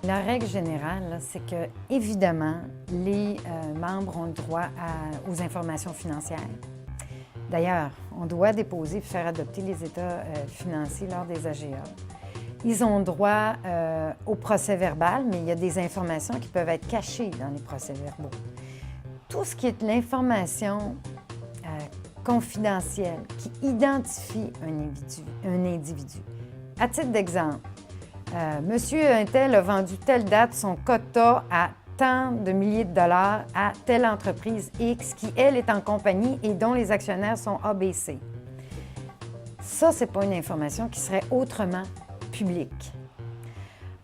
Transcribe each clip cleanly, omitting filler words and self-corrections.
La règle générale, là, c'est que, évidemment, les membres ont le droit aux informations financières. D'ailleurs, on doit déposer et faire adopter les états financiers lors des AGA. Ils ont droit au procès-verbal, mais il y a des informations qui peuvent être cachées dans les procès-verbaux. Tout ce qui est l'information confidentielle qui identifie un individu. À titre d'exemple, Monsieur Untel a vendu telle date son quota à tant de milliers de dollars à telle entreprise X qui, elle, est en compagnie et dont les actionnaires sont ABC. Ça, ce n'est pas une information qui serait autrement publique.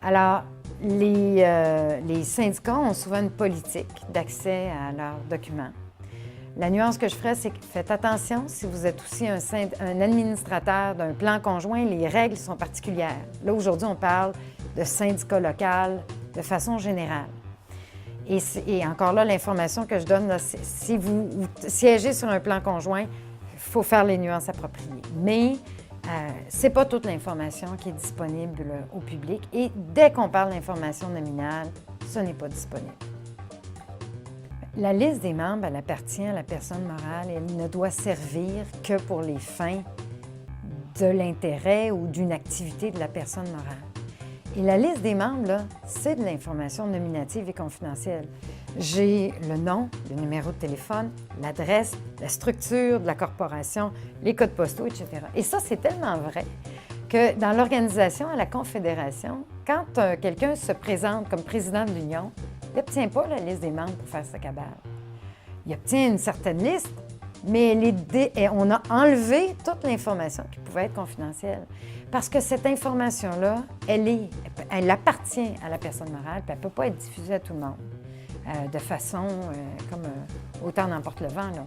Alors, les syndicats ont souvent une politique d'accès à leurs documents. La nuance que je ferais, c'est que faites attention, si vous êtes aussi un administrateur d'un plan conjoint, les règles sont particulières. Là, aujourd'hui, on parle de syndicat local de façon générale. Et encore là, l'information que je donne, là, si vous siégez sur un plan conjoint, il faut faire les nuances appropriées. Mais ce n'est pas toute l'information qui est disponible au public. Et dès qu'on parle d'information nominale, ce n'est pas disponible. La liste des membres, elle appartient à la personne morale et elle ne doit servir que pour les fins de l'intérêt ou d'une activité de la personne morale. Et la liste des membres, là, c'est de l'information nominative et confidentielle. J'ai le nom, le numéro de téléphone, l'adresse, la structure de la corporation, les codes postaux, etc. Et ça, c'est tellement vrai que dans l'organisation à la Confédération, quand quelqu'un se présente comme président de l'Union, il n'obtient pas la liste des membres pour faire sa cabale. Il obtient une certaine liste, mais on a enlevé toute l'information qui pouvait être confidentielle. Parce que cette information-là, elle appartient à la personne morale, puis elle ne peut pas être diffusée à tout le monde de façon comme autant n'emporte le vent, là.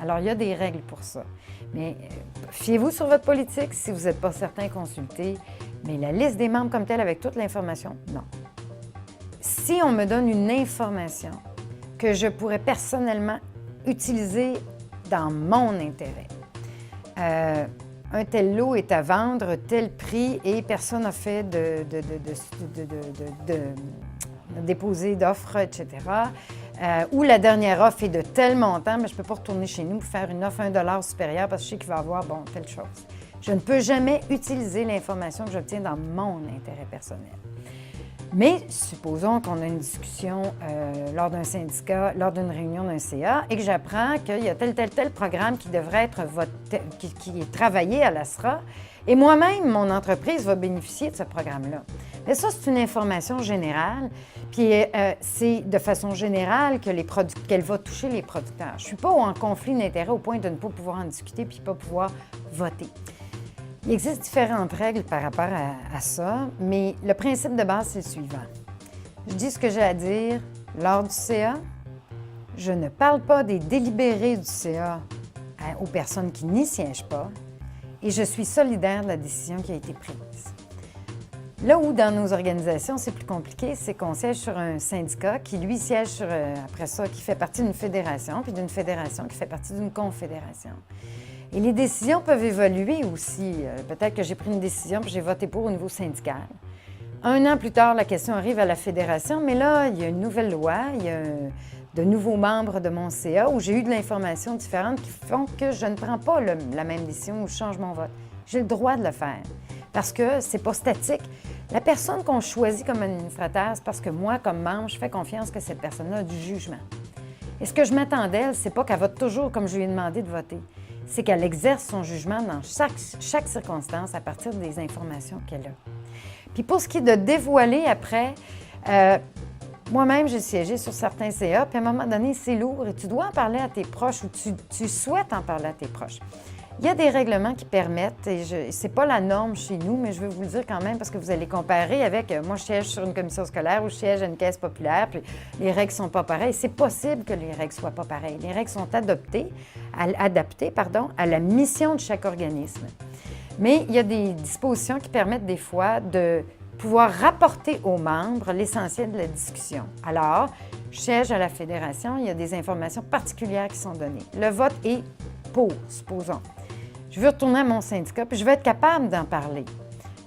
Alors, il y a des règles pour ça. Mais fiez-vous sur votre politique. Si vous n'êtes pas certain, consultez. Mais la liste des membres comme telle, avec toute l'information, non. Si on me donne une information que je pourrais personnellement utiliser dans mon intérêt, un tel lot est à vendre, tel prix, et personne n'a fait de déposer d'offres, etc., ou la dernière offre est de tel montant, mais je ne peux pas retourner chez nous pour faire une offre à $1 supérieure parce que je sais qu'il va y avoir, telle chose. Je ne peux jamais utiliser l'information que j'obtiens dans mon intérêt personnel. Mais supposons qu'on a une discussion lors d'un syndicat, lors d'une réunion d'un CA, et que j'apprends qu'il y a tel programme qui devrait être qui est travaillé à l'ASRA, et moi-même, mon entreprise va bénéficier de ce programme-là. Mais ça, c'est une information générale, puis c'est de façon générale qu'elle va toucher les producteurs. Je ne suis pas en conflit d'intérêt au point de ne pas pouvoir en discuter puis pas pouvoir voter. Il existe différentes règles par rapport à ça, mais le principe de base, c'est le suivant. Je dis ce que j'ai à dire lors du CA. Je ne parle pas des délibérés du CA aux personnes qui n'y siègent pas et je suis solidaire de la décision qui a été prise. Là où, dans nos organisations, c'est plus compliqué, c'est qu'on siège sur un syndicat qui, lui, siège après ça, qui fait partie d'une fédération, puis d'une fédération qui fait partie d'une confédération. Et les décisions peuvent évoluer aussi. Peut-être que j'ai pris une décision puis j'ai voté pour au niveau syndical. 1 an plus tard, la question arrive à la fédération, mais là, il y a une nouvelle loi, il y a de nouveaux membres de mon CA où j'ai eu de l'information différente qui font que je ne prends pas la même décision ou je change mon vote. J'ai le droit de le faire parce que c'est pas statique. La personne qu'on choisit comme administrateur, c'est parce que moi, comme membre, je fais confiance que cette personne-là a du jugement. Et ce que je m'attends d'elle, c'est pas qu'elle vote toujours comme je lui ai demandé de voter. C'est qu'elle exerce son jugement dans chaque circonstance à partir des informations qu'elle a. Puis pour ce qui est de dévoiler après, moi-même, j'ai siégé sur certains CA, puis à un moment donné, c'est lourd et tu dois en parler à tes proches ou tu souhaites en parler à tes proches. Il y a des règlements qui permettent, et ce n'est pas la norme chez nous, mais je vais vous le dire quand même parce que vous allez comparer avec, moi je siège sur une commission scolaire ou je siège à une caisse populaire, puis les règles ne sont pas pareilles. C'est possible que les règles ne soient pas pareilles. Les règles sont adaptées à la mission de chaque organisme. Mais il y a des dispositions qui permettent des fois de pouvoir rapporter aux membres l'essentiel de la discussion. Alors, je siège à la fédération, il y a des informations particulières qui sont données. Le vote est pour, supposons. Je veux retourner à mon syndicat, puis je vais être capable d'en parler.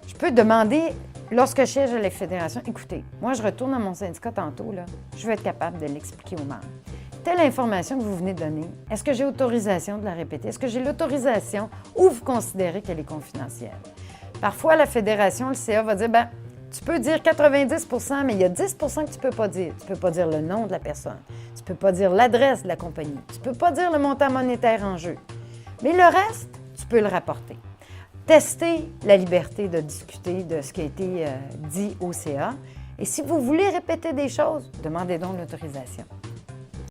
Je peux demander lorsque je siège à la fédération, écoutez, moi, je retourne à mon syndicat tantôt, là, je vais être capable de l'expliquer aux membres. Telle information que vous venez de donner, est-ce que j'ai autorisation de la répéter? Est-ce que j'ai l'autorisation ou vous considérez qu'elle est confidentielle? Parfois, la fédération, le CA va dire, bien, tu peux dire 90 mais il y a 10 que tu ne peux pas dire. Tu ne peux pas dire le nom de la personne. Tu ne peux pas dire l'adresse de la compagnie. Tu ne peux pas dire le montant monétaire en jeu. Mais le reste, tu peux le rapporter. Testez la liberté de discuter de ce qui a été dit au CA. Et si vous voulez répéter des choses, demandez donc l'autorisation.